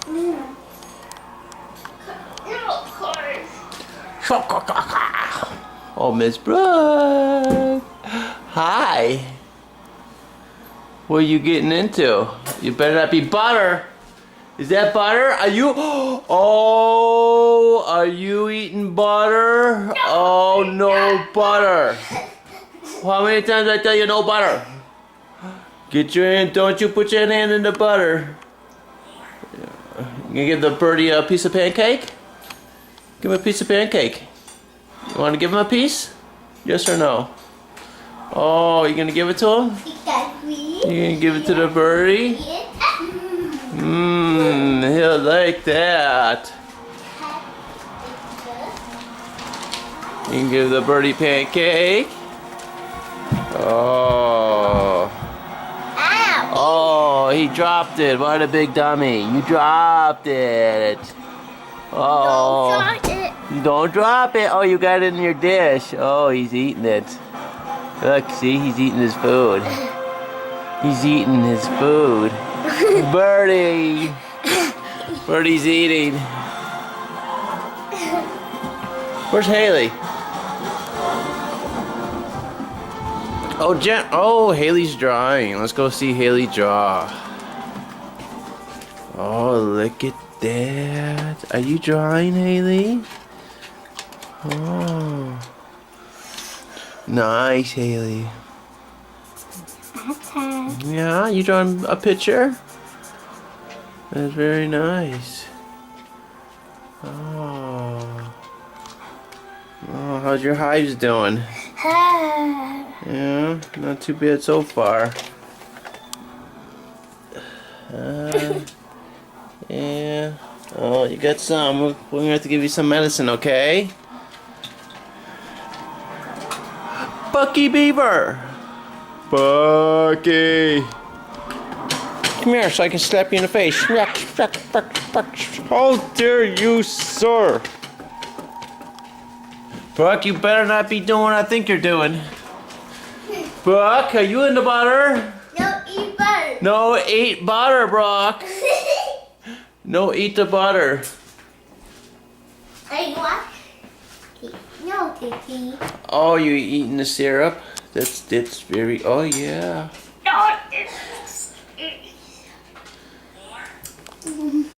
No, of course. Oh, Miss Brooke. Hi. What are you getting into? You better not be butter. Is that butter? Are you? Oh, are you eating butter? No. Oh, no butter. How many times I tell you no butter? Get your hand. Don't you put your hand in the butter. You gonna give the birdie a piece of pancake? Give him a piece of pancake. You want to give him a piece? Yes or no? Oh, you gonna give it to him? You gonna give it to the birdie? Mmm, he'll like that. You can give the birdie pancake. Oh. Oh, he dropped it. What a big dummy. You dropped it. Oh. Don't drop it. Oh, you got it in your dish. Oh, he's eating it. Look, see, he's eating his food. He's eating his food. Birdie. Birdie's eating. Where's Haley? Oh, oh, Haley's drawing. Let's go see Haley draw. Oh, look at that. Are you drawing, Haley? Oh. Nice, Haley. Yeah, you drawing a picture? That's very nice. Oh. Oh, how's your hives doing? Yeah, not too bad so far. Yeah. Oh, you got some. We're gonna have to give you some medicine, okay? Bucky Beaver! Bucky! Come here so I can slap you in the face. How dare you, sir? Buck, you better not be doing what I think you're doing. Buck, are you in the butter? No, eat butter. No, eat butter, Brock. No, eat the butter. Are you what? No, Titi. Oh, you eating the syrup? That's very. Oh yeah.